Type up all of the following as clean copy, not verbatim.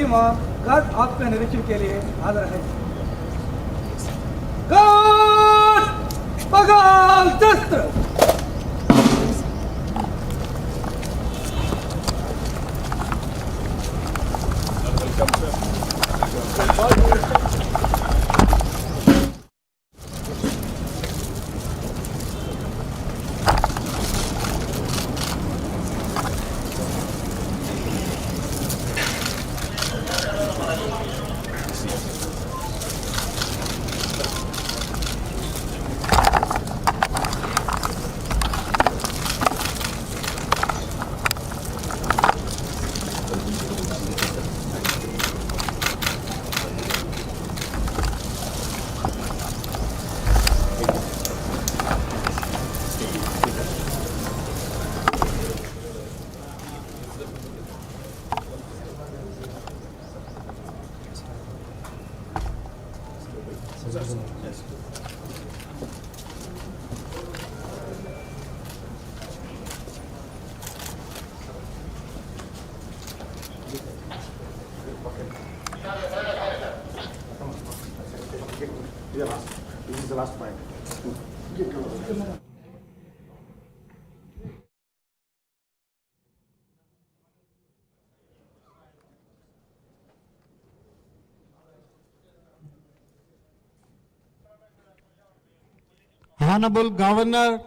माँ गार्ड आपके निरीक्षण के लिए हाजिर है। गार्ड बगाल शस्त्र। This is the last point. Honorable Governor,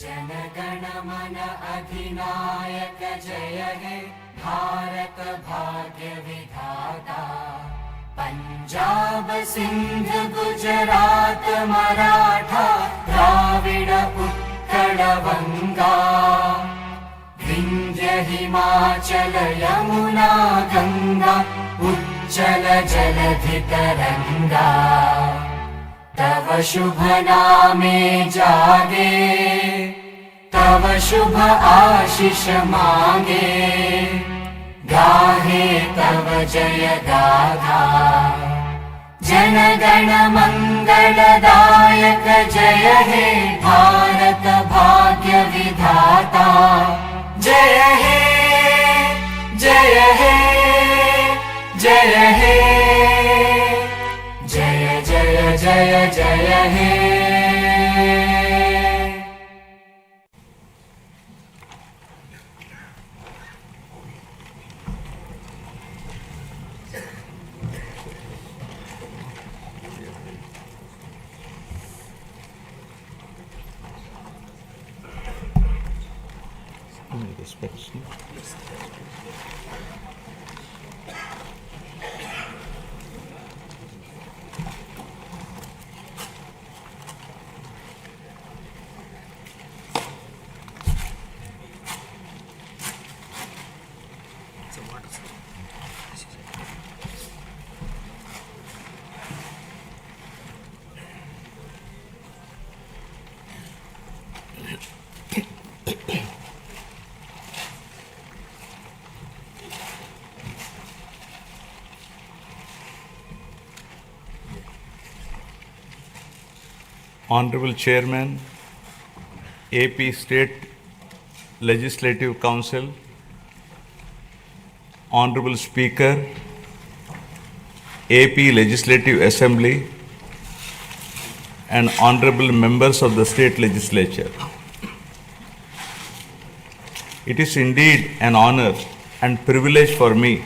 जनगण मन अधिनायक जय हे भारत भाग्य विधाता। पंजाब सिंध गुजरात मराठा द्राविड उत्कल बंगा। विंध्य हिमाचल यमुना गंगा उज्जल जलधि तरंगा। तव शुभ नामे जागे तव शुभ आशीष मांगे। गाहे तव जय गाथा जन गण मंगलदायक जय हे भारत भाग्य विधाता। जय हे जय हे जय हे जय जय जय जय हे। Honorable Chairman, AP State Legislative Council, Honorable Speaker, AP Legislative Assembly, and Honorable Members of the State Legislature. It is indeed an honor and privilege for me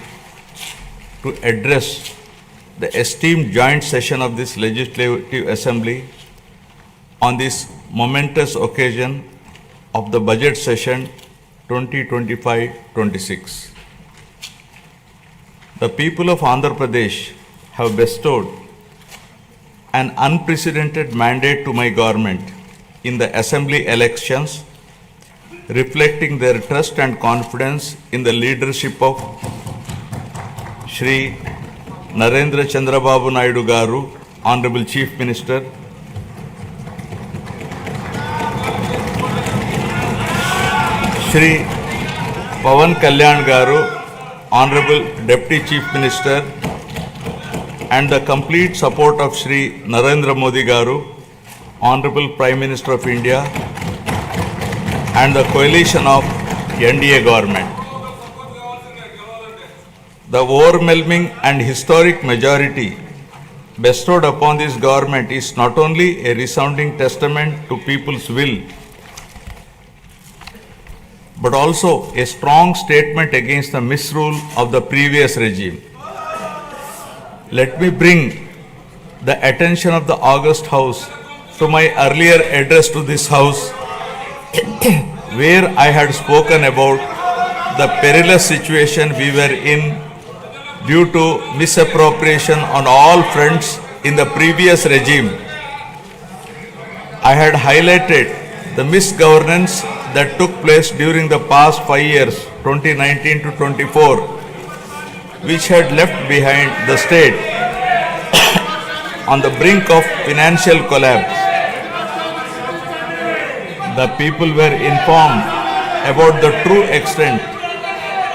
to address the esteemed joint session of this Legislative Assembly on this momentous occasion of the budget session 2025-26. The people of Andhra Pradesh have bestowed an unprecedented mandate to my government in the assembly elections, reflecting their trust and confidence in the leadership of Shri Narendra Chandrababu Naidu Garu, Honorable Chief Minister, Shri Pawan Kalyan Garu, Honorable Deputy Chief Minister, and the complete support of Shri Narendra Modi Garu, Honorable Prime Minister of India, and the coalition of NDA government. The overwhelming and historic majority bestowed upon this government is not only a resounding testament to people's will, but also a strong statement against the misrule of the previous regime. Let me bring the attention of the August House to my earlier address to this House, where I had spoken about the perilous situation we were in due to misappropriation on all fronts in the previous regime. I had highlighted the misgovernance that took place during the past 5 years, 2019 to 24, which had left behind the state on the brink of financial collapse. The people were informed about the true extent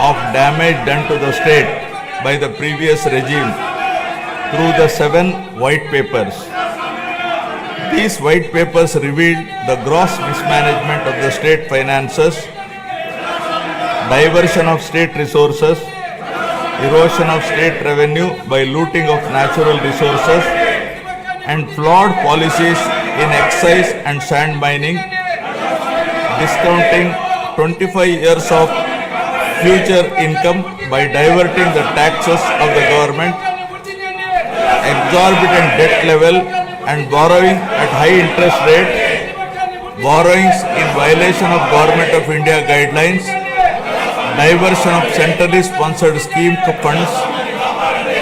of damage done to the state by the previous regime through the 7 white papers. These white papers revealed the gross mismanagement of the state finances, diversion of state resources, erosion of state revenue by looting of natural resources, and flawed policies in excise and sand mining, discounting 25 years of future income by diverting the taxes of the government, exorbitant debt level and borrowing at high interest rate, borrowings in violation of Government of India guidelines, diversion of centrally sponsored scheme funds,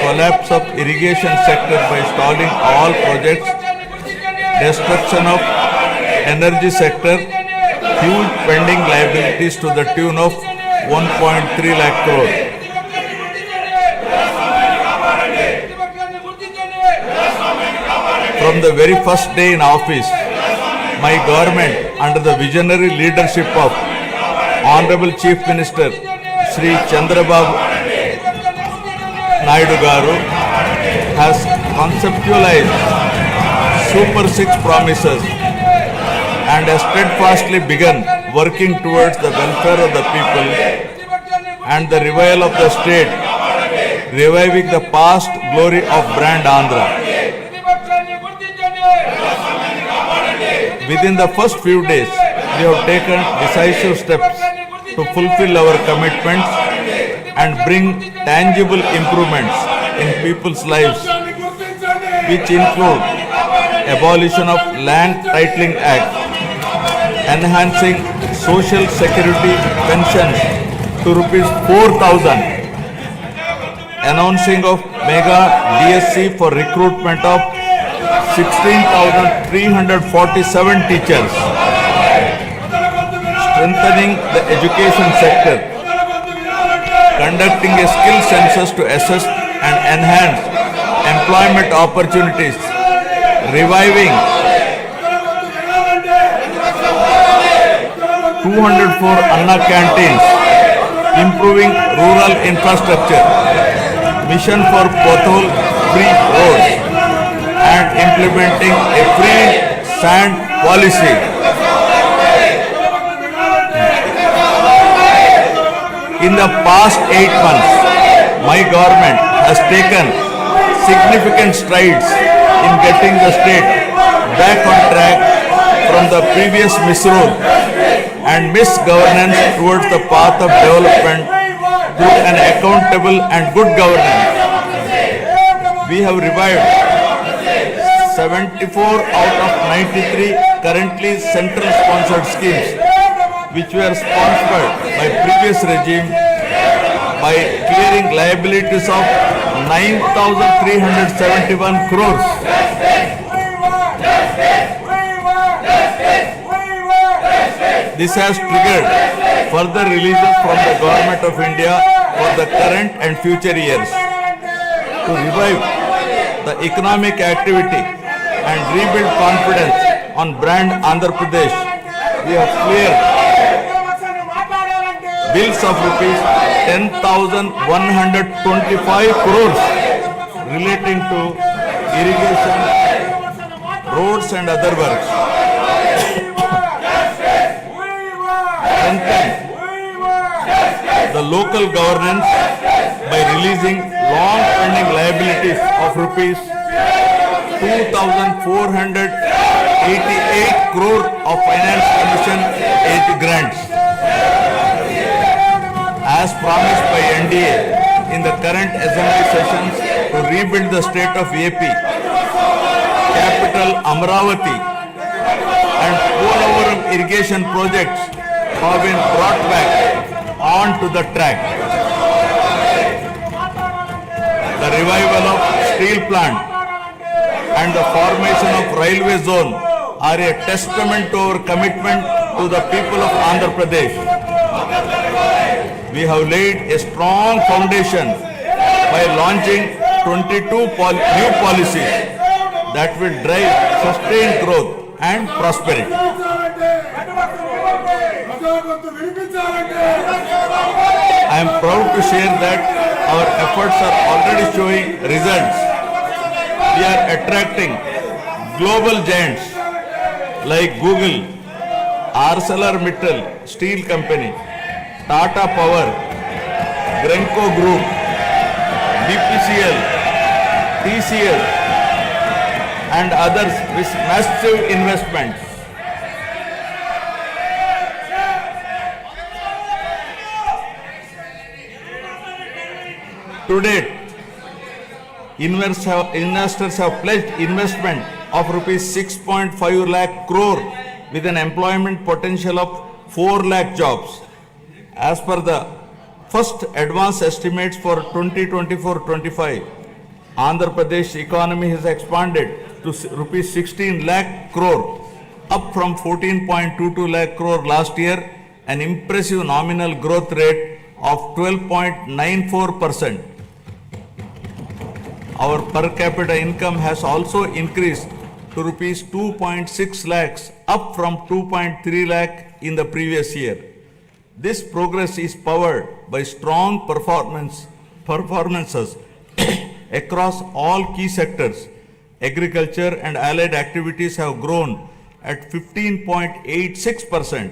collapse of irrigation sector by stalling all projects, destruction of energy sector, huge pending liabilities to the tune of 1.3 lakh crore. From the very first day in office, my government, under the visionary leadership of Honorable Chief Minister Shri Chandrababu Naidu Garu, has conceptualized Super 6 promises and has steadfastly begun working towards the welfare of the people and the revival of the state, reviving the past glory of brand Andhra. Within the first few days, we have taken decisive steps to fulfill our commitments and bring tangible improvements in people's lives, which include abolition of Land Titling Act, enhancing social security pensions to rupees 4,000, announcing of mega DSC for recruitment of 16,347 teachers, strengthening the education sector, conducting a skill census to assess and enhance employment opportunities, reviving 204 Anna canteens, improving rural infrastructure, mission for pothole-free roads, and implementing a free sand policy. In the past 8 months, my government has taken significant strides in getting the state back on track from the previous misrule and misgovernance towards the path of development through an accountable and good governance. We have revived 74 out of 93 currently central sponsored schemes which were sponsored by previous regime by clearing liabilities of 9,371 crores. This has triggered further releases from the Government of India for the current and future years. To revive the economic activity and rebuild confidence on brand Andhra Pradesh, we have cleared bills of rupees 10,125 crores relating to irrigation, roads and other works. Strengthen the local governance by releasing long-pending liabilities of rupees 2,488 crore of finance commission aid grants. As promised by NDA in the current assembly sessions to rebuild the state of AP, capital Amravati and Polavaram irrigation projects have been brought back onto the track. The revival of steel plant and the formation of railway zone are a testament to our commitment to the people of Andhra Pradesh. We have laid a strong foundation by launching 22 new policies that will drive sustained growth and prosperity. I am proud to share that our efforts are already showing results. We are attracting global giants like Google, ArcelorMittal Steel Company, Tata Power, Grenco Group, BPCL, TCL and others with massive investments. To date, investors have pledged investment of rupees 6.5 lakh crore with an employment potential of 4 lakh jobs. As per the first advance estimates for 2024-25, Andhra Pradesh economy has expanded to rupees 16 lakh crore, up from 14.22 lakh crore last year, an impressive nominal growth rate of 12.94%. Our per capita income has also increased to rupees 2.6 lakhs, up from 2.3 lakh in the previous year. This progress is powered by strong performances across all key sectors. Agriculture and allied activities have grown at 15.86%,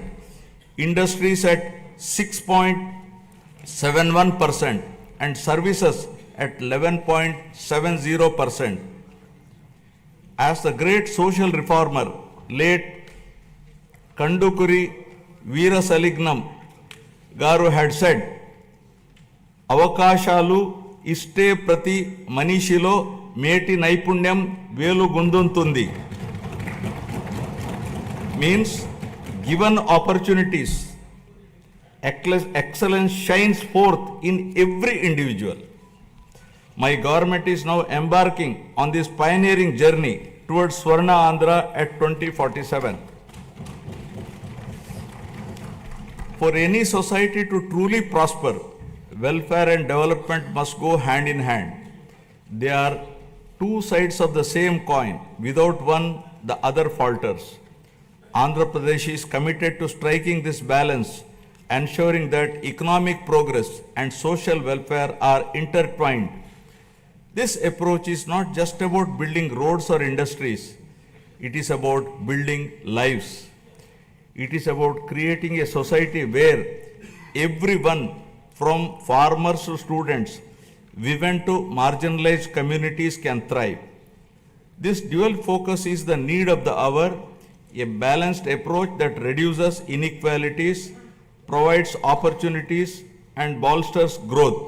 industries at 6.71%, and services at 11.70%. As the great social reformer, late Kandukuri Veerasalignam Garu had said, అవకాశాలు ఇష్టే ప్రతి మనీషిలో మేటి నైపుణ్యం వేలుగొందుతుంది. Means, given opportunities, excellence shines forth in every individual. My government is now embarking on this pioneering journey towards Swarna Andhra at 2047. For any society to truly prosper, welfare and development must go hand in hand. They are two sides of the same coin. Without one, the other falters. Andhra Pradesh is committed to striking this balance, ensuring that economic progress and social welfare are intertwined. This approach is not just about building roads or industries. It is about building lives. It is about creating a society where everyone, from farmers to students, women to marginalized communities, can thrive. This dual focus is the need of the hour, a balanced approach that reduces inequalities, provides opportunities, and bolsters growth.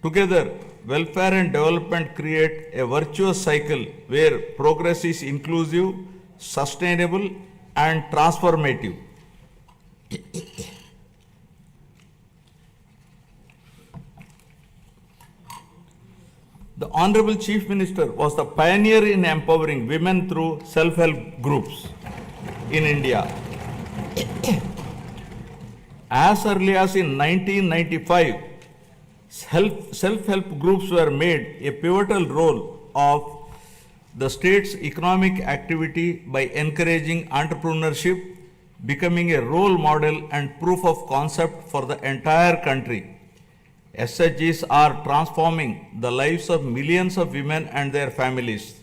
Together, welfare and development create a virtuous cycle where progress is inclusive, sustainable, and transformative. The Honorable Chief Minister was the pioneer in empowering women through self-help groups in India. As early as in 1995, self-help groups were made a pivotal role of the state's economic activity by encouraging entrepreneurship, becoming a role model and proof of concept for the entire country. SHGs are transforming the lives of millions of women and their families.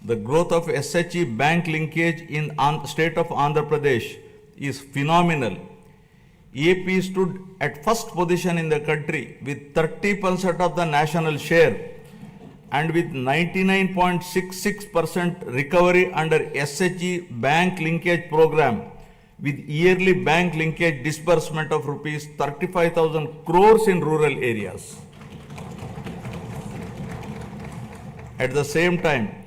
The growth of SHG bank linkage in state of Andhra Pradesh is phenomenal. AP stood at first position in the country with 30% of the national share and with 99.66% recovery under SHG bank linkage program, with yearly bank linkage disbursement of rupees 35,000 crores in rural areas. At the same time,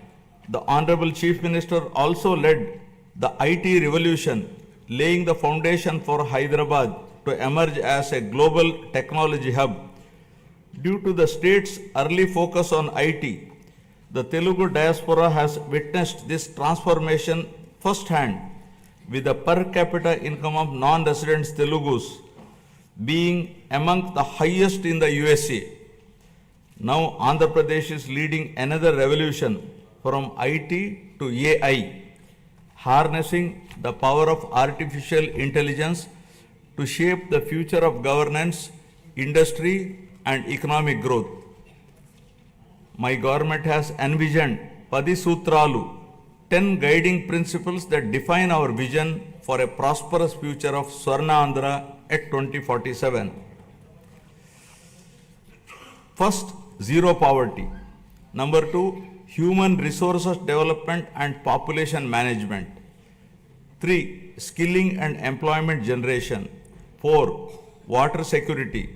the Honorable Chief Minister also led the IT revolution, laying the foundation for Hyderabad to emerge as a global technology hub. Due to the state's early focus on IT, the Telugu diaspora has witnessed this transformation firsthand, with the per capita income of non-resident Telugus being among the highest in the USA. Now Andhra Pradesh is leading another revolution from IT to AI, harnessing the power of artificial intelligence to shape the future of governance, industry, and economic growth. My government has envisioned Padi Sutralu, 10 guiding principles that define our vision for a prosperous future of Swarna Andhra at 2047. First, zero poverty. Number 2, human resources development and population management. 3, skilling and employment generation. 4, water security.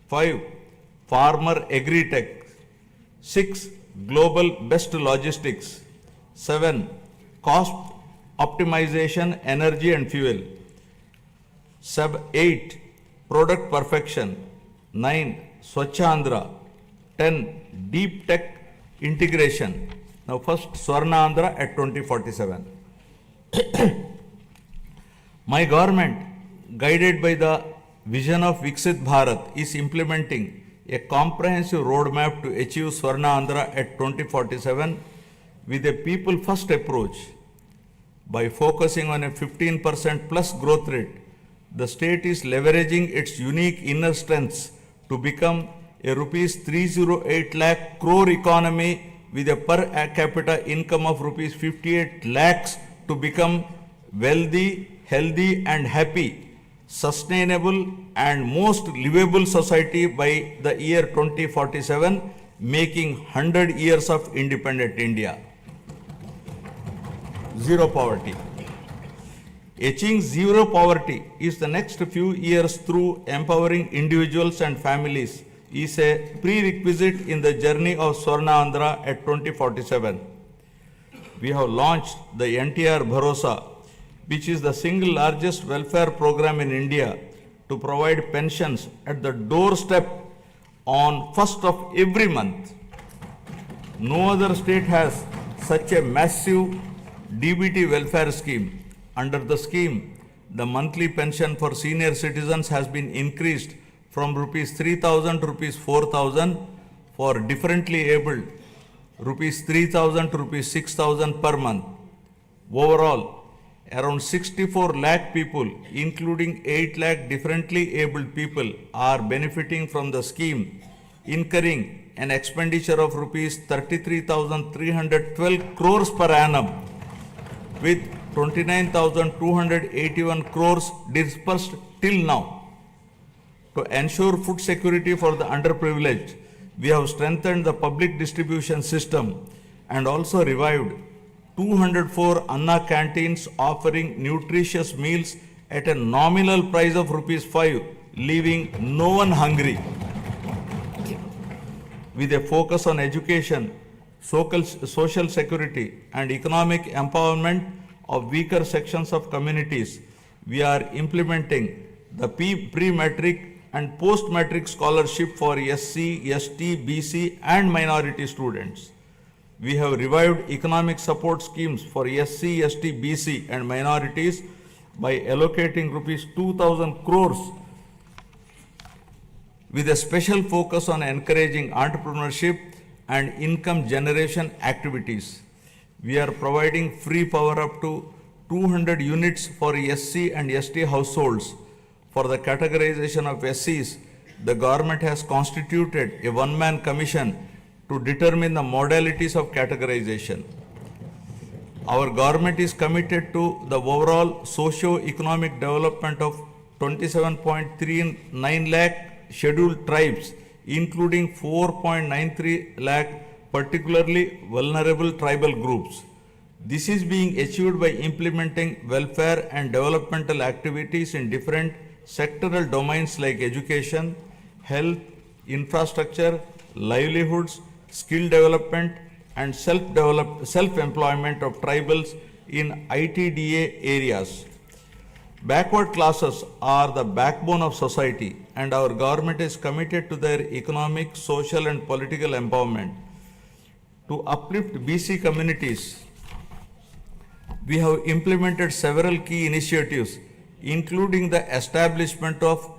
5, farmer agri-tech. 6, global best logistics. 7, cost optimization, energy and fuel. 8, product perfection. 9, Swachha Andhra. 10, deep tech integration. Now first, Swarna Andhra at 2047. My government, guided by the vision of Viksit Bharat, is implementing a comprehensive roadmap to achieve Swarna Andhra at 2047 with a people-first approach. By focusing on a 15% plus growth rate, the state is leveraging its unique inner strengths to become a rupees 308 lakh crore economy with a per capita income of rupees 58 lakhs to become wealthy, healthy and happy, sustainable and most livable society by the year 2047, making 100 years of independent India. Zero poverty. Achieving zero poverty is the next few years through empowering individuals and families is a prerequisite in the journey of Swarna Andhra at 2047. We have launched the NTR Bharosa, which is the single largest welfare program in India to provide pensions at the doorstep on 1st of every month. No other state has such a massive DBT welfare scheme. Under the scheme, the monthly pension for senior citizens has been increased from rupees 3,000 to rupees 4,000, for differently abled rupees 3,000 to rupees 6,000 per month. Overall, around 64 lakh people, including 8 lakh differently abled people, are benefiting from the scheme, incurring an expenditure of rupees 33,312 crores per annum, with 29,281 crores dispersed till now. To ensure food security for the underprivileged, we have strengthened the public distribution system and also revived 204 Anna canteens offering nutritious meals at a nominal price of rupees 5, leaving no one hungry. with a focus on education, social security, and economic empowerment of weaker sections of communities. We are implementing the pre-matric and post-matric scholarship for SC, ST, BC, and minority students. We have revived economic support schemes for SC, ST, BC, and minorities by allocating rupees 2,000 crores with a special focus on encouraging entrepreneurship and income generation activities. We are providing free power up to 200 units for SC and ST households. For the categorization of SCs, the government has constituted a one-man commission to determine the modalities of categorization. Our government is committed to the overall socio-economic development of 27.39 lakh scheduled tribes, including 4.93 lakh particularly vulnerable tribal groups. This is being achieved by implementing welfare and developmental activities in different sectoral domains like education, health, infrastructure, livelihoods, skill development, and self-employment of tribals in ITDA areas. Backward classes are the backbone of society, and our government is committed to their economic, social, and political empowerment. To uplift BC communities, we have implemented several key initiatives, including the establishment of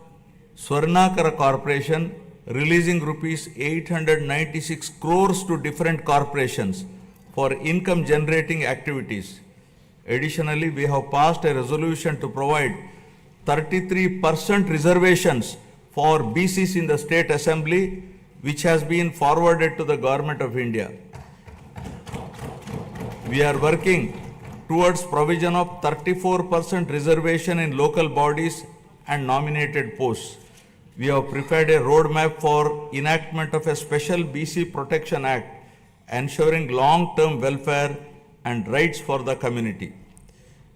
Swarnakara Corporation, releasing rupees 896 crores to different corporations for income generating activities. Additionally, we have passed a resolution to provide 33% reservations for BCs in the State Assembly, which has been forwarded to the Government of India. We are working towards provision of 34% reservation in local bodies and nominated posts. We have prepared a roadmap for enactment of a special BC Protection Act, ensuring long-term welfare and rights for the community.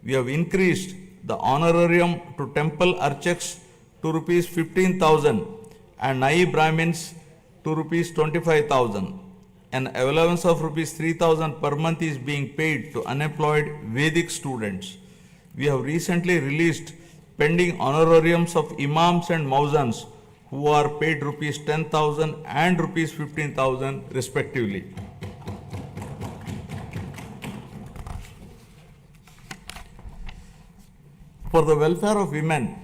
We have increased the honorarium to temple archaks to rupees 15,000 and Nai Brahmins to rupees 25,000. An allowance of rupees 3,000 per month is being paid to unemployed Vedic students. We have recently released pending honorariums of imams and mauzans who are paid rupees 10,000 and rupees 15,000 respectively. For the welfare of women,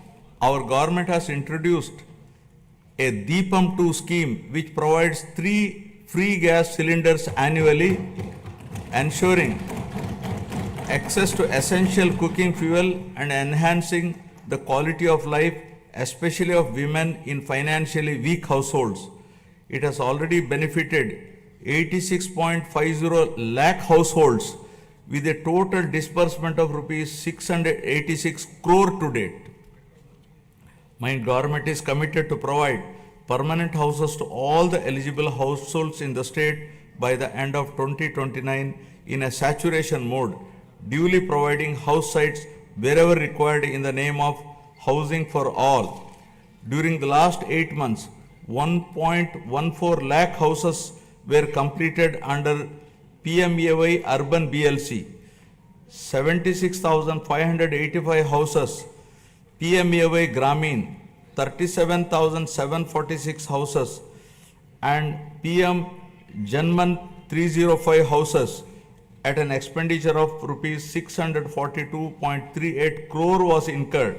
our government has introduced a Deepam 2 scheme which provides 3 free gas cylinders annually, ensuring access to essential cooking fuel and enhancing the quality of life, especially of women in financially weak households. It has already benefited 86.50 lakh households with a total disbursement of rupees 686 crore to date. My government is committed to provide permanent houses to all the eligible households in the state by the end of 2029 in a saturation mode, duly providing house sites wherever required in the name of housing for all. During the last 8 months, 1.14 lakh houses were completed under PMAY Urban BLC, 76,585 houses, PMAY Grameen, 37,746 houses, and PM Janman 305 houses at an expenditure of rupees 642.38 crore was incurred.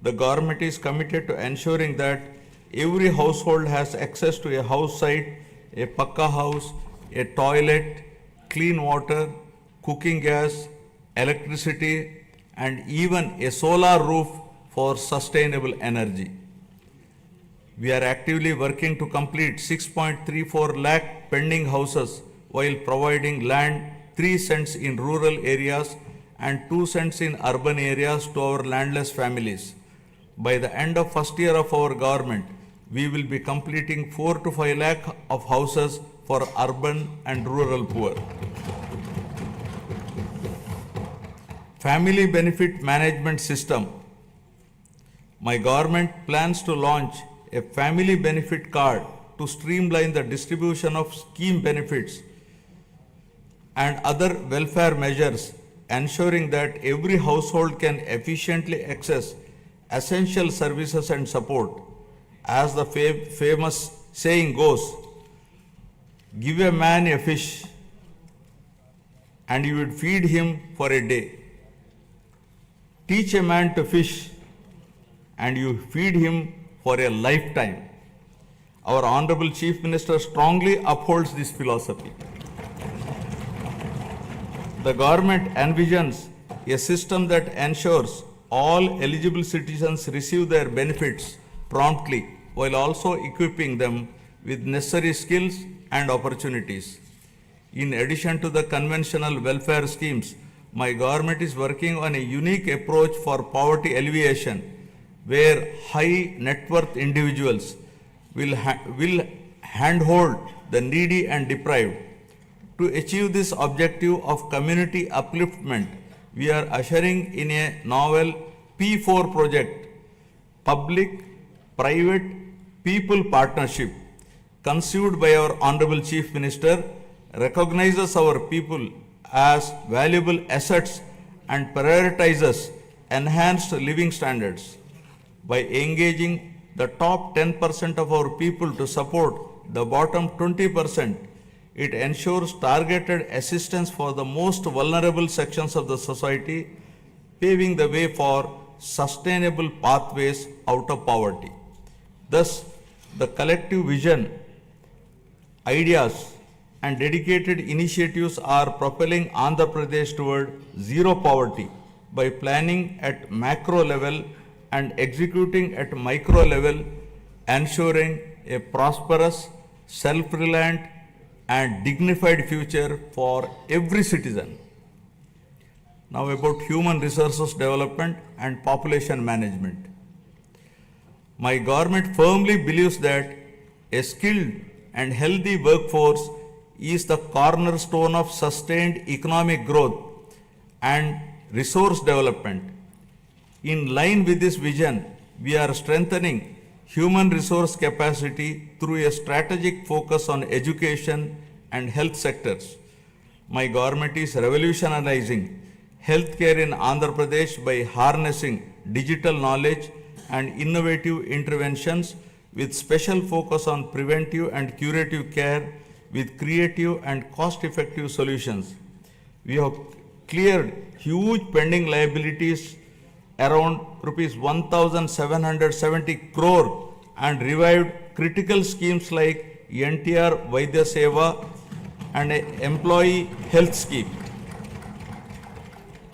The government is committed to ensuring that every household has access to a house site, a pakka house, a toilet, clean water, cooking gas, electricity, and even a solar roof for sustainable energy. We are actively working to complete 6.34 lakh pending houses while providing land 3 cents in rural areas and 2 cents in urban areas to our landless families. By the end of first year of our government, we will be completing 4 to 5 lakh of houses for urban and rural poor. Family Benefit Management System. My government plans to launch a family benefit card to streamline the distribution of scheme benefits and other welfare measures, ensuring that every household can efficiently access essential services and support. As the famous saying goes, give a man a fish and you would feed him for a day. Teach a man to fish and you feed him for a lifetime. Our Honorable Chief Minister strongly upholds this philosophy. The government envisions a system that ensures all eligible citizens receive their benefits promptly while also equipping them with necessary skills and opportunities. In addition to the conventional welfare schemes, my government is working on a unique approach for poverty alleviation, where high net worth individuals will handhold the needy and deprived. To achieve this objective of community upliftment, we are ushering in a novel P4 project, Public Private People Partnership, conceived by our Honorable Chief Minister, recognizes our people as valuable assets and prioritizes enhanced living standards. By engaging the top 10% of our people to support the bottom 20%, it ensures targeted assistance for the most vulnerable sections of the society, paving the way for sustainable pathways out of poverty. Thus, the collective vision, ideas, and dedicated initiatives are propelling Andhra Pradesh toward zero poverty by planning at macro level and executing at micro level, ensuring a prosperous, self-reliant, and dignified future for every citizen. Now about human resources development and population management. My government firmly believes that a skilled and healthy workforce is the cornerstone of sustained economic growth and resource development. In line with this vision, we are strengthening human resource capacity through a strategic focus on education and health sectors. My government is revolutionizing healthcare in Andhra Pradesh by harnessing digital knowledge and innovative interventions with special focus on preventive and curative care with creative and cost-effective solutions. We have cleared huge pending liabilities around rupees 1,770 crore and revived critical schemes like NTR Vaidya Seva and an employee health scheme.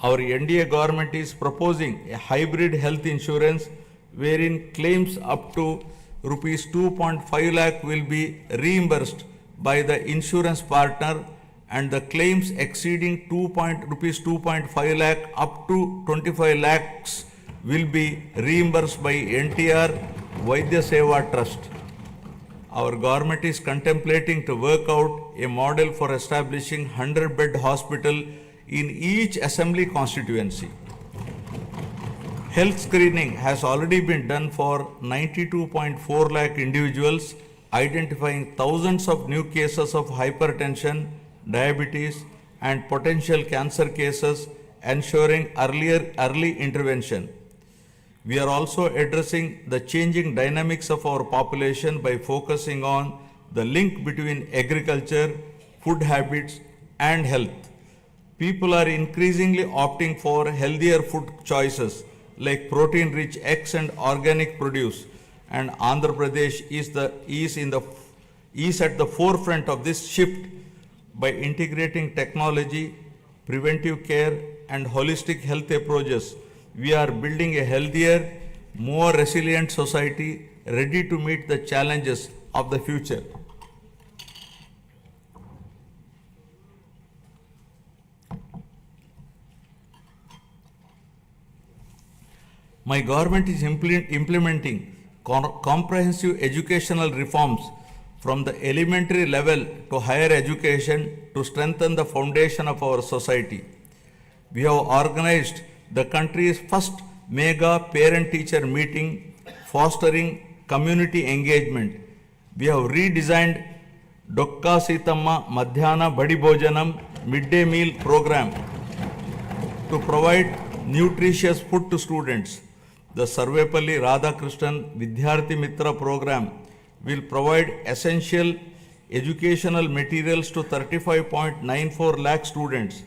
Our NDA government is proposing a hybrid health insurance wherein claims up to rupees 2.5 lakh will be reimbursed by the insurance partner and the claims exceeding rupees 2.5 lakh up to 25 lakhs will be reimbursed by NTR Vaidya Seva Trust. Our government is contemplating to work out a model for establishing 100-bed hospital in each assembly constituency. Health screening has already been done for 92.4 lakh individuals, identifying thousands of new cases of hypertension, diabetes, and potential cancer cases, ensuring early intervention. We are also addressing the changing dynamics of our population by focusing on the link between agriculture, food habits, and health. People are increasingly opting for healthier food choices like protein-rich eggs and organic produce, and Andhra Pradesh is at the forefront of this shift by integrating technology, preventive care, and holistic health approaches. We are building a healthier, more resilient society ready to meet the challenges of the future. My government is implementing comprehensive educational reforms from the elementary level to higher education to strengthen the foundation of our society. We have organized the country's first mega parent-teacher meeting, fostering community engagement. We have redesigned Dokka Sitamma Madhyana Badi Bhojanam midday meal program to provide nutritious food to students. The Sarvepalli Radhakrishnan Vidyarthi Mitra program will provide essential educational materials to 35.94 lakh students.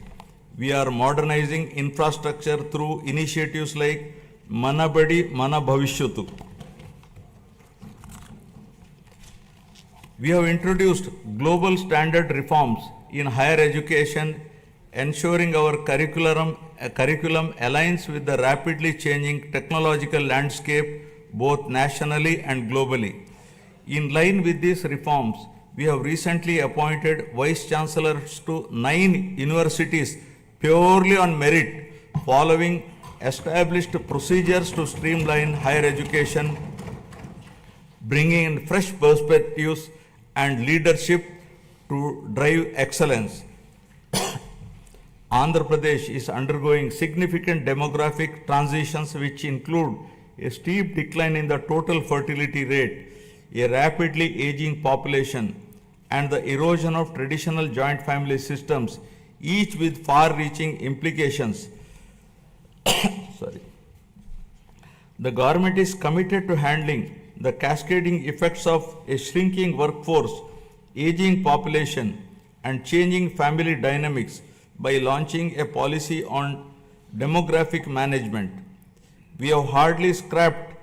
We are modernizing infrastructure through initiatives like Mana Badi Mana Bhavishyatu. We have introduced global standard reforms in higher education, ensuring our curriculum aligns with the rapidly changing technological landscape both nationally and globally. In line with these reforms, we have recently appointed vice chancellors to 9 universities purely on merit, following established procedures to streamline higher education, bringing in fresh perspectives and leadership to drive excellence. Andhra Pradesh is undergoing significant demographic transitions which include a steep decline in the total fertility rate, a rapidly aging population, and the erosion of traditional joint family systems, each with far-reaching implications. The government is committed to handling the cascading effects of a shrinking workforce, aging population, and changing family dynamics by launching a policy on demographic management. We have already scrapped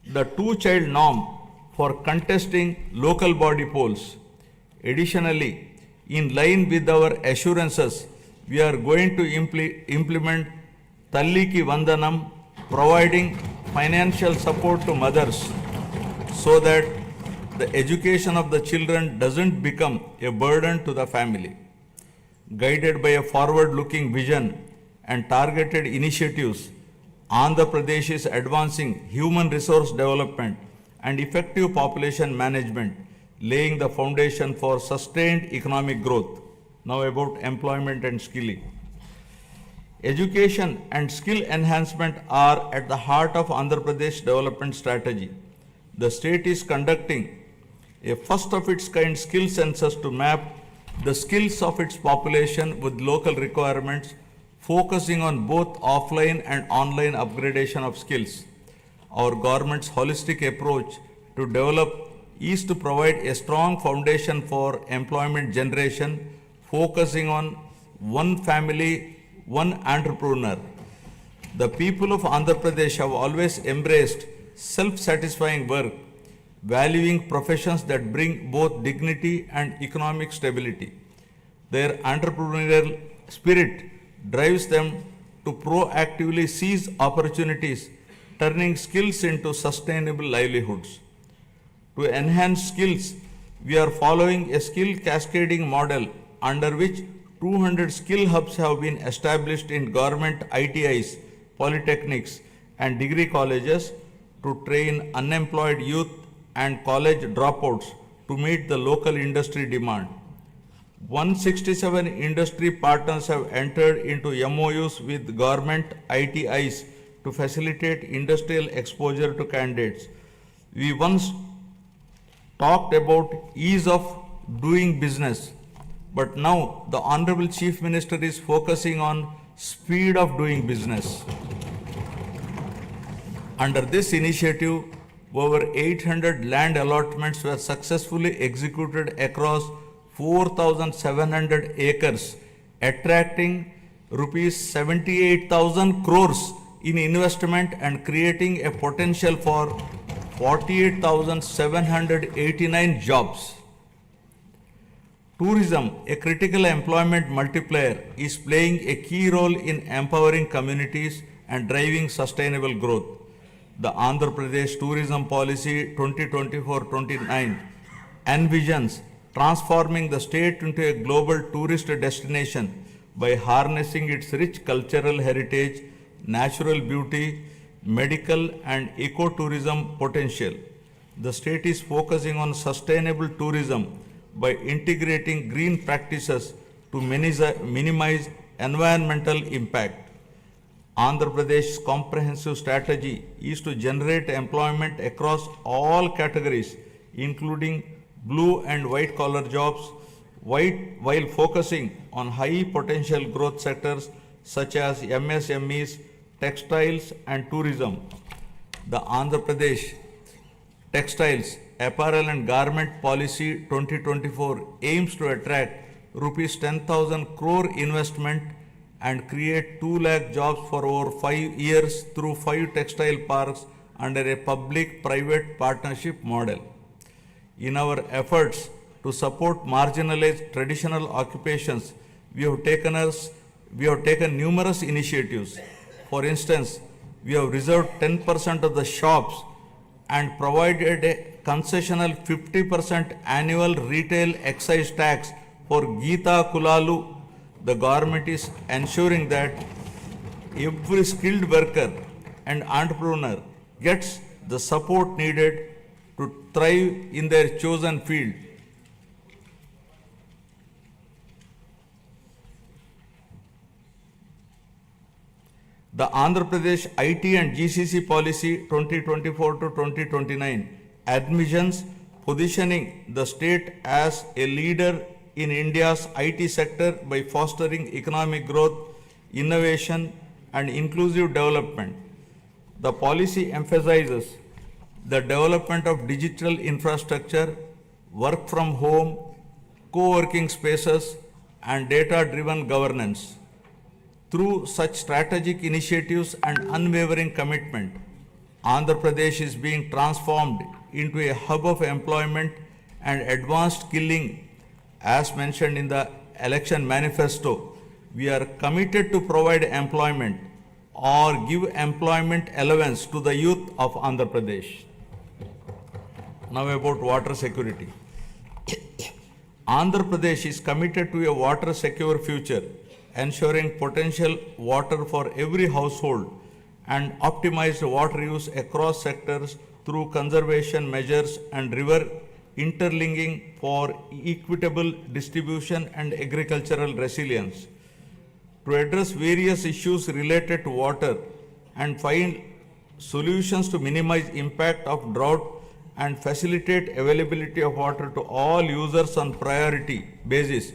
the two-child norm for contesting local body polls. Additionally, in line with our assurances, we are going to implement Talliki Vandanam, providing financial support to mothers so that the education of the children doesn't become a burden to the family. Guided by a forward-looking vision and targeted initiatives, Andhra Pradesh is advancing human resource development and effective population management, laying the foundation for sustained economic growth. Now about employment and skilling. Education and skill enhancement are at the heart of Andhra Pradesh development strategy. The state is conducting a first of its kind skill census to map the skills of its population with local requirements, focusing on both offline and online upgradation of skills. Our government's holistic approach to develop is to provide a strong foundation for employment generation, focusing on one family, one entrepreneur. The people of Andhra Pradesh have always embraced self-satisfying work, valuing professions that bring both dignity and economic stability. Their entrepreneurial spirit drives them to proactively seize opportunities, turning skills into sustainable livelihoods. To enhance skills, we are following a skill cascading model under which 200 skill hubs have been established in government ITIs, polytechnics, and degree colleges to train unemployed youth and college dropouts to meet the local industry demand. 167 industry partners have entered into MOUs with government ITIs to facilitate industrial exposure to candidates. We once talked about ease of doing business, but now the Honorable Chief Minister is focusing on speed of doing business. Under this initiative, over 800 land allotments were successfully executed across 4,700 acres, attracting rupees 78,000 crores in investment and creating a potential for 48,789 jobs. Tourism, a critical employment multiplier, is playing a key role in empowering communities and driving sustainable growth. The Andhra Pradesh Tourism Policy 2024-29 envisions transforming the state into a global tourist destination by harnessing its rich cultural heritage, natural beauty, medical and ecotourism potential. The state is focusing on sustainable tourism by integrating green practices to minimize environmental impact. Andhra Pradesh's comprehensive strategy is to generate employment across all categories, including blue and white collar jobs, while focusing on high potential growth sectors such as MSMEs, textiles, and tourism. The Andhra Pradesh Textiles, Apparel and Garment Policy 2024 aims to attract rupees 10,000 crore investment and create 2 lakh jobs for over 5 years through 5 textile parks under a public-private partnership model. In our efforts to support marginalized traditional occupations, we have taken numerous initiatives. For instance, we have reserved 10% of the shops and provided a concessional 50% annual retail excise tax for Geeta Kulalu. The government is ensuring that every skilled worker and entrepreneur gets the support needed to thrive in their chosen field. The Andhra Pradesh IT and GCC Policy 2024 to 2029 admissions positioning the state as a leader in India's IT sector by fostering economic growth, innovation, and inclusive development. The policy emphasizes the development of digital infrastructure, work from home, co-working spaces, and data-driven governance. Through such strategic initiatives and unwavering commitment, Andhra Pradesh is being transformed into a hub of employment and advanced skilling. As mentioned in the election manifesto, we are committed to provide employment or give employment allowance to the youth of Andhra Pradesh. Now about water security. Andhra Pradesh is committed to a water secure future, ensuring potential water for every household and optimized water use across sectors through conservation measures and river interlinking for equitable distribution and agricultural resilience. To address various issues related to water and find solutions to minimize impact of drought and facilitate availability of water to all users on priority basis,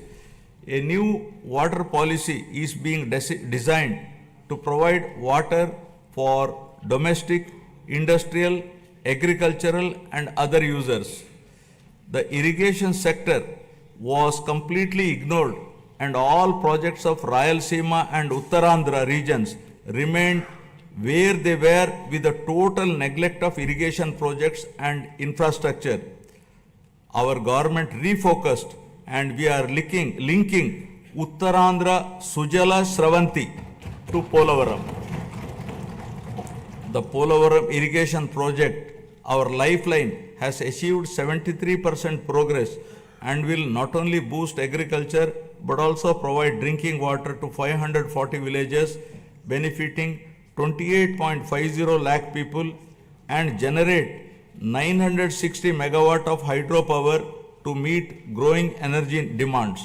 a new water policy is being designed to provide water for domestic, industrial, agricultural, and other users. The irrigation sector was completely ignored, and all projects of Rayalaseema and Uttarandhra regions remained where they were with the total neglect of irrigation projects and infrastructure. Our government refocused and we are linking Uttarandhra Sujala Sravanti to Polavaram. The Polavaram irrigation project, our lifeline, has achieved 73% progress and will not only boost agriculture but also provide drinking water to 540 villages, benefiting 28.50 lakh people and generate 960 megawatt of hydropower to meet growing energy demands.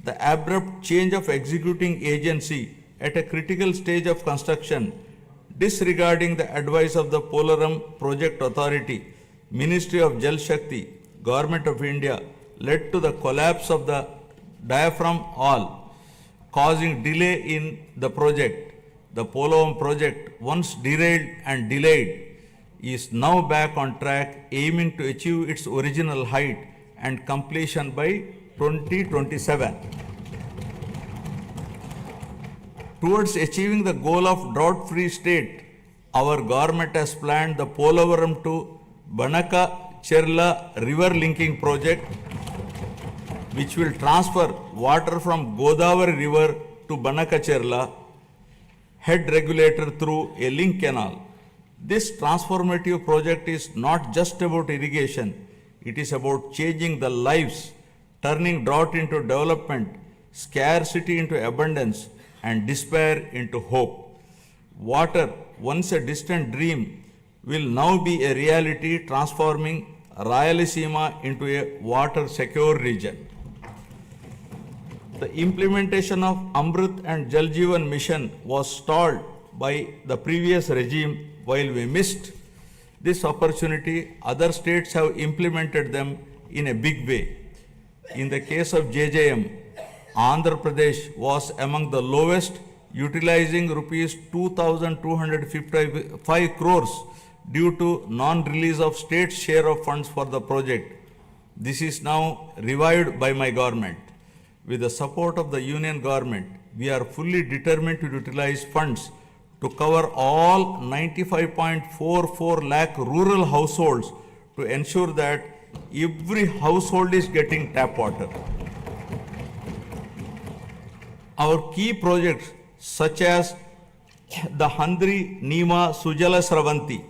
The abrupt change of executing agency at a critical stage of construction, disregarding the advice of the Polavaram Project Authority, Ministry of Jal Shakti, Government of India, led to the collapse of the diaphragm wall, causing delay in the project. The Polavaram project, once derailed and delayed, is now back on track, aiming to achieve its original height and completion by 2027. Towards achieving the goal of drought-free state, our government has planned the Polavaram to Banaka Cherla river linking project, which will transfer water from Godavari river to Banaka Cherla head regulator through a link canal. This transformative project is not just about irrigation, it is about changing the lives, turning drought into development, scarcity into abundance, and despair into hope. Water, once a distant dream, will now be a reality, transforming Rayalaseema into a water secure region. The implementation of Amrit and Jal Jeevan mission was stalled by the previous regime. While we missed this opportunity, other states have implemented them in a big way. In the case of JJM, Andhra Pradesh was among the lowest, utilizing rupees 2,255 crores due to non-release of state's share of funds for the project. This is now revived by my government. With the support of the union government, we are fully determined to utilize funds to cover all 95.44 lakh rural households to ensure that every household is getting tap water. Our key projects such as the Handri Nima Sujala Sravanti,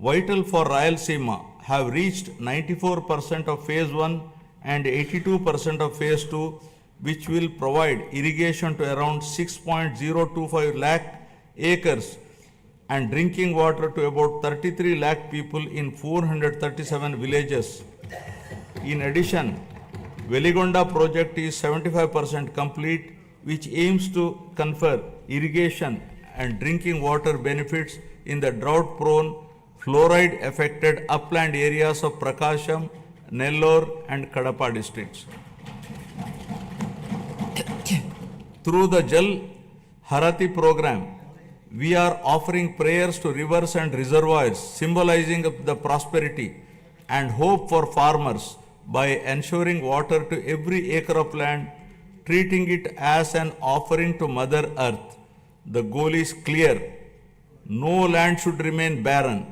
vital for Rayalaseema, have reached 94% of phase 1 and 82% of phase 2, which will provide irrigation to around 6.025 lakh acres and drinking water to about 33 lakh people in 437 villages. In addition, Veligonda project is 75% complete, which aims to confer irrigation and drinking water benefits in the drought-prone, fluoride-affected upland areas of Prakasham, Nellore and Kadapa districts. Through the Jal Harati program, we are offering prayers to rivers and reservoirs, symbolizing the prosperity and hope for farmers by ensuring water to every acre of land, treating it as an offering to Mother Earth. The goal is clear. No land should remain barren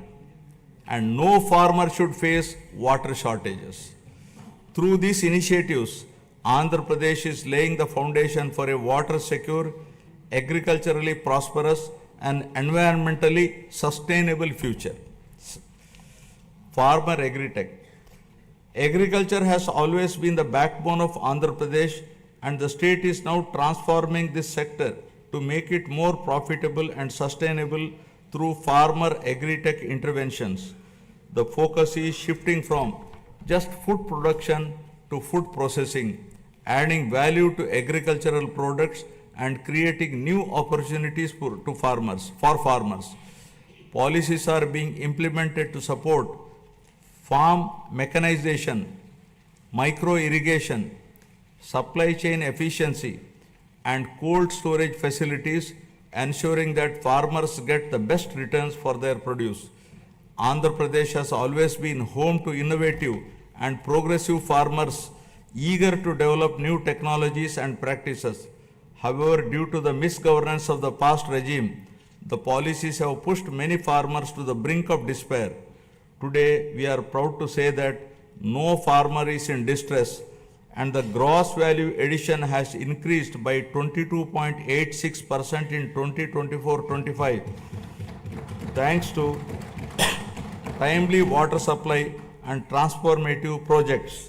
and no farmer should face water shortages. Through these initiatives, Andhra Pradesh is laying the foundation for a water secure, agriculturally prosperous and environmentally sustainable future. Farmer Agritech. Agriculture has always been the backbone of Andhra Pradesh, and the state is now transforming this sector to make it more profitable and sustainable through farmer agri-tech interventions. The focus is shifting from just food production to food processing, adding value to agricultural products and creating new opportunities for farmers. Policies are being implemented to support farm mechanization, micro irrigation, supply chain efficiency, and cold storage facilities, ensuring that farmers get the best returns for their produce. Andhra Pradesh has always been home to innovative and progressive farmers eager to develop new technologies and practices. However, due to the misgovernance of the past regime, the policies have pushed many farmers to the brink of despair. Today, we are proud to say that no farmer is in distress, and the gross value addition has increased by 22.86% in 2024-25, thanks to timely water supply and transformative projects.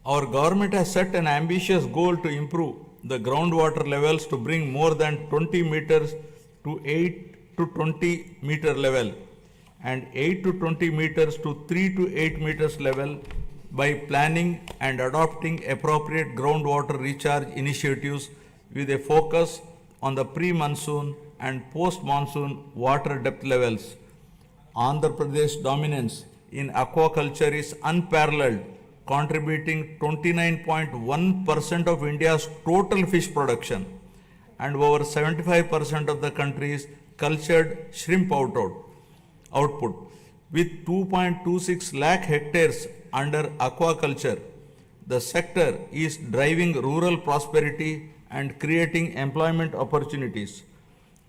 Our government has set an ambitious goal to improve the groundwater levels to bring more than 20 meters to 8 to 20 meter level and 8 to 20 meters to 3 to 8 meters level by planning and adopting appropriate groundwater recharge initiatives with a focus on the pre-monsoon and post-monsoon water depth levels. Andhra Pradesh dominance in aquaculture is unparalleled, contributing 29.1% of India's total fish production and over 75% of the country's cultured shrimp output. With 2.26 lakh hectares under aquaculture, the sector is driving rural prosperity and creating employment opportunities.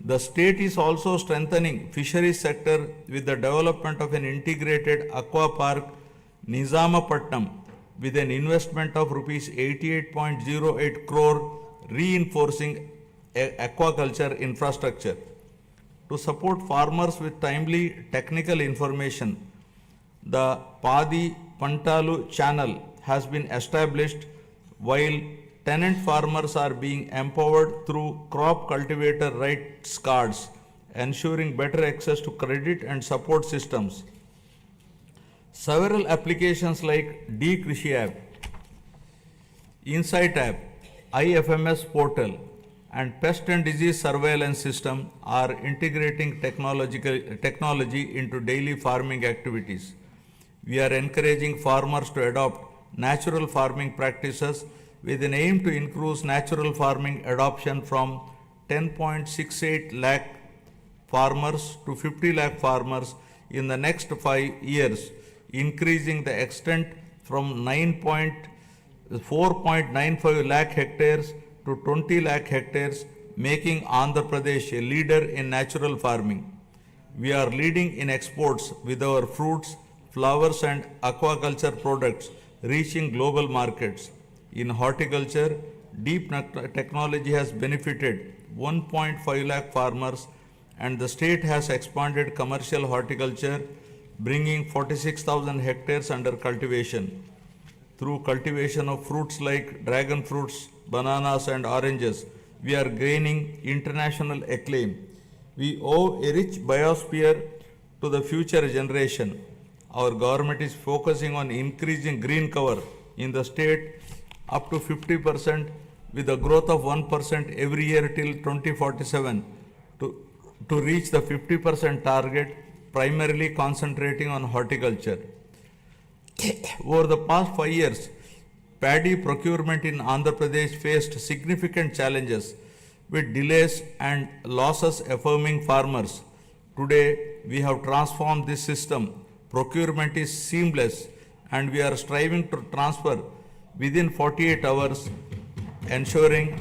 The state is also strengthening fisheries sector with the development of an integrated aqua park, Nizamapatnam, with an investment of rupees 88.08 crore, reinforcing aquaculture infrastructure. To support farmers with timely technical information, the Padi Pantalu channel has been established, while tenant farmers are being empowered through crop cultivator rights cards, ensuring better access to credit and support systems. Several applications like D-Krishi app, Insight app, IFMS portal, and pest and disease surveillance system are integrating technology into daily farming activities. We are encouraging farmers to adopt natural farming practices with an aim to increase natural farming adoption from 10.68 lakh farmers to 50 lakh farmers in the next 5 years, increasing the extent from 4.95 lakh hectares to 20 lakh hectares, making Andhra Pradesh a leader in natural farming. We are leading in exports with our fruits, flowers and aquaculture products reaching global markets. In horticulture, deep technology has benefited 1.5 lakh farmers, and the state has expanded commercial horticulture, bringing 46,000 hectares under cultivation. Through cultivation of fruits like dragon fruits, bananas and oranges, we are gaining international acclaim. We owe a rich biosphere to the future generation. Our government is focusing on increasing green cover in the state up to 50% with a growth of 1% every year till 2047 to reach the 50% target, primarily concentrating on horticulture. Over the past 5 years, paddy procurement in Andhra Pradesh faced significant challenges with delays and losses affirming farmers. Today, we have transformed this system. Procurement is seamless and we are striving to transfer within 48 hours, ensuring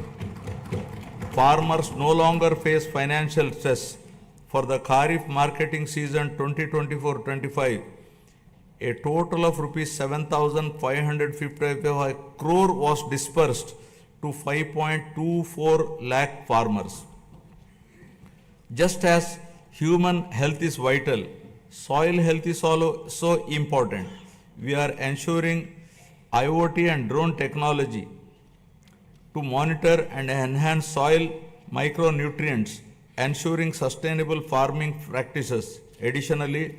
farmers no longer face financial stress. For the Kharif marketing season 2024-25, a total of rupees 7,555 crore was dispersed to 5.24 lakh farmers. Just as human health is vital, soil health is also important. We are ensuring IoT and drone technology to monitor and enhance soil micronutrients, ensuring sustainable farming practices. Additionally,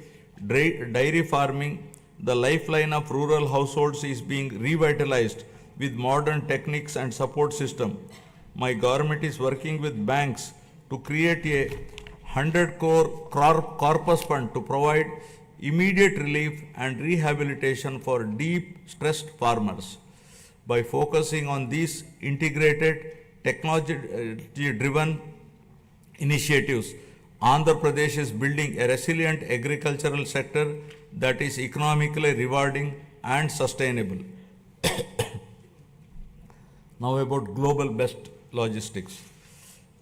dairy farming, the lifeline of rural households, is being revitalized with modern techniques and support system. My government is working with banks to create a 100 crore corpus fund to provide immediate relief and rehabilitation for deep stressed farmers. By focusing on these integrated technology driven initiatives, Andhra Pradesh is building a resilient agricultural sector that is economically rewarding and sustainable. Now about global best logistics.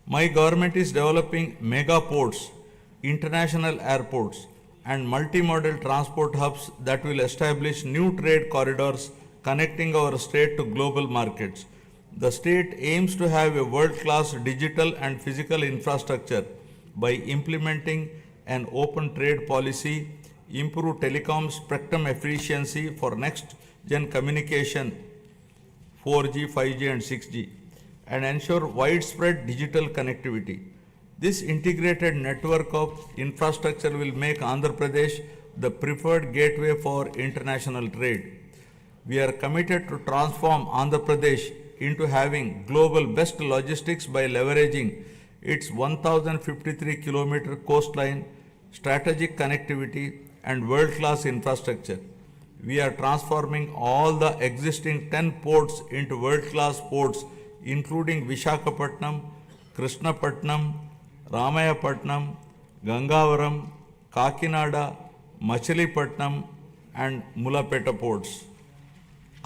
My government is developing mega ports, international airports and multimodal transport hubs that will establish new trade corridors connecting our state to global markets. The state aims to have a world-class digital and physical infrastructure by implementing an open trade policy, improve telecom spectrum efficiency for next-gen communication, 4G, 5G and 6G, and ensure widespread digital connectivity. This integrated network of infrastructure will make Andhra Pradesh the preferred gateway for international trade. We are committed to transform Andhra Pradesh into having global best logistics by leveraging its 1053 kilometer coastline, strategic connectivity and world-class infrastructure. We are transforming all the existing 10 ports into world-class ports, including Visakhapatnam, Krishnapatnam, Ramayapatnam, Gangavaram, Kakinada, Machilipatnam and Mulapeta ports.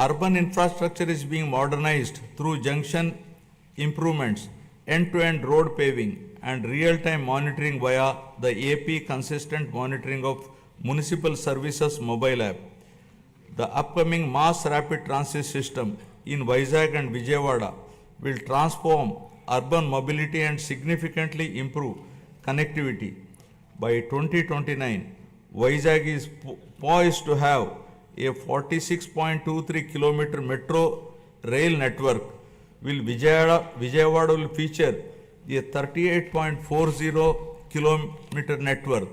Urban infrastructure is being modernized through junction improvements, end-to-end road paving and real-time monitoring via the AP Consistent Monitoring of Municipal Services mobile app. The upcoming mass rapid transit system in Vizag and Vijayawada will transform urban mobility and significantly improve connectivity. By 2029, Vizag is poised to have a 46.23 kilometer metro rail network, while Vijayawada will feature a 38.40 kilometer network.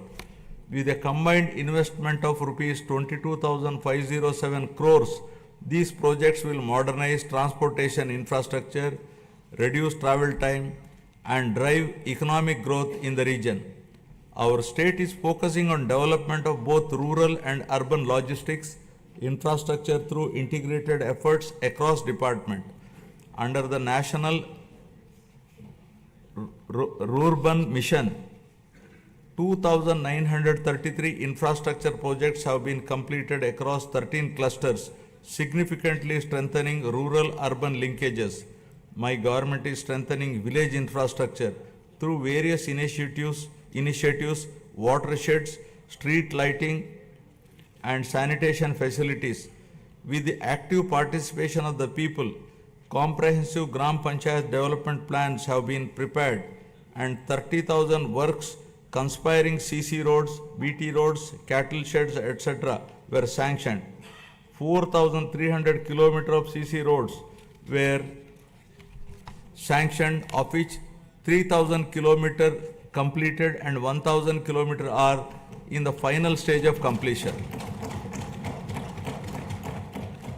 With a combined investment of rupees 22,507 crores, these projects will modernize transportation infrastructure, reduce travel time, and drive economic growth in the region. Our state is focusing on development of both rural and urban logistics infrastructure through integrated efforts across department. Under the National Rural Mission, 2,933 infrastructure projects have been completed across 13 clusters, significantly strengthening rural-urban linkages. My government is strengthening village infrastructure through various initiatives, watersheds, street lighting, and sanitation facilities. With the active participation of the people, comprehensive Gram Panchayat development plans have been prepared and 30,000 works conspiring CC roads, BT roads, cattle sheds, etc. were sanctioned. 4,300 km of CC roads were sanctioned, of which 3,000 km completed and 1,000 km are in the final stage of completion.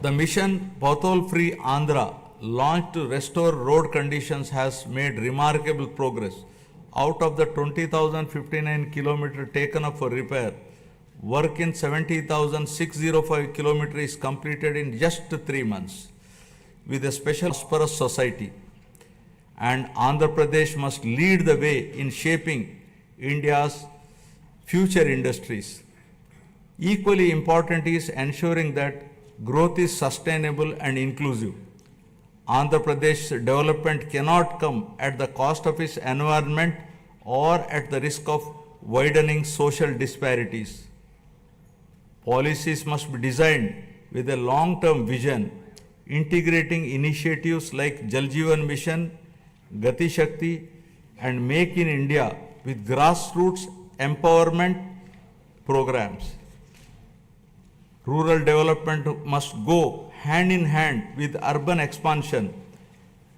The mission Pothole Free Andhra, launched to restore road conditions, has made remarkable progress. Out of the 20,059 km taken up for repair, work in 70,605 km is completed in just 3 months. With a special prosperous society, and Andhra Pradesh must lead the way in shaping India's future industries. Equally important is ensuring that growth is sustainable and inclusive. Andhra Pradesh's development cannot come at the cost of its environment or at the risk of widening social disparities. Policies must be designed with a long-term vision, integrating initiatives like Jal Jeevan Mission, Gati Shakti, and Make in India with grassroots empowerment programs. Rural development must go hand in hand with urban expansion,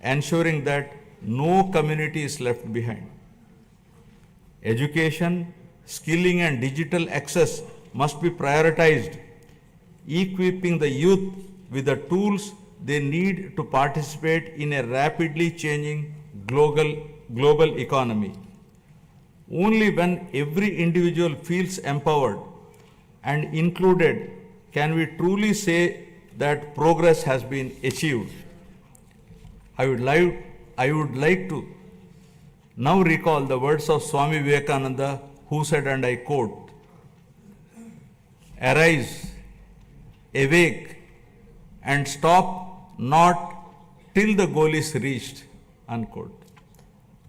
ensuring that no community is left behind. Education, skilling, and digital access must be prioritized, equipping the youth with the tools they need to participate in a rapidly changing global economy. Only when every individual feels empowered and included can we truly say that progress has been achieved. I would like to now recall the words of Swami Vivekananda, who said, and I quote, "Arise, awake, and stop not till the goal is reached," unquote.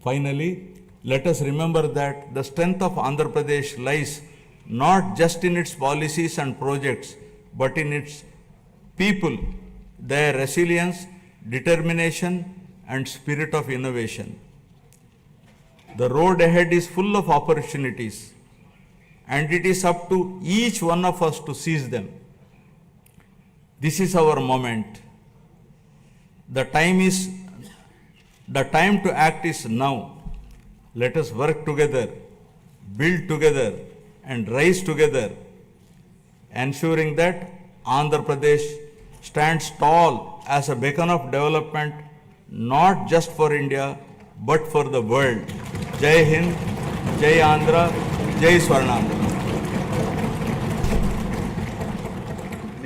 Finally, let us remember that the strength of Andhra Pradesh lies not just in its policies and projects, but in its people, their resilience, determination, and spirit of innovation. The road ahead is full of opportunities, and it is up to each one of us to seize them. This is our moment. The time to act is now. Let us work together, build together, and rise together, ensuring that Andhra Pradesh stands tall as a beacon of development, not just for India, but for the world. Jai Hind, Jai Andhra, Jai Swarnandhra.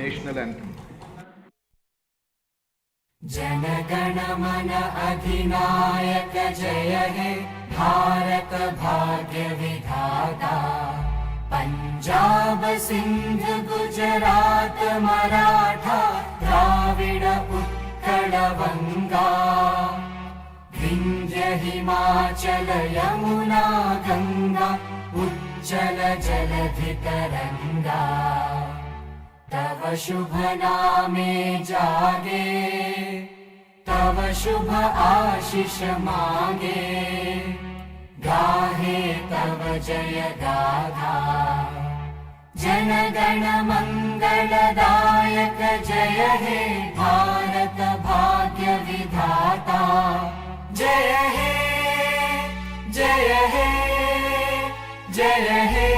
National anthem. जनगण मन अधिनायक जय हे भारत भाग्य विधाता पंजाब सिंध गुजरात मराठा द्राविड उत्कल बंगा विंध्य हिमाचल यमुना गंगा उज्जल जलधि तरंगा तव शुभ नामे जागे तव शुभ आशीष मांगे गाहे तव जय गाथा जन गण मंगलदायक जय हे भारत भाग्य विधाता जय हे जय हे जय हे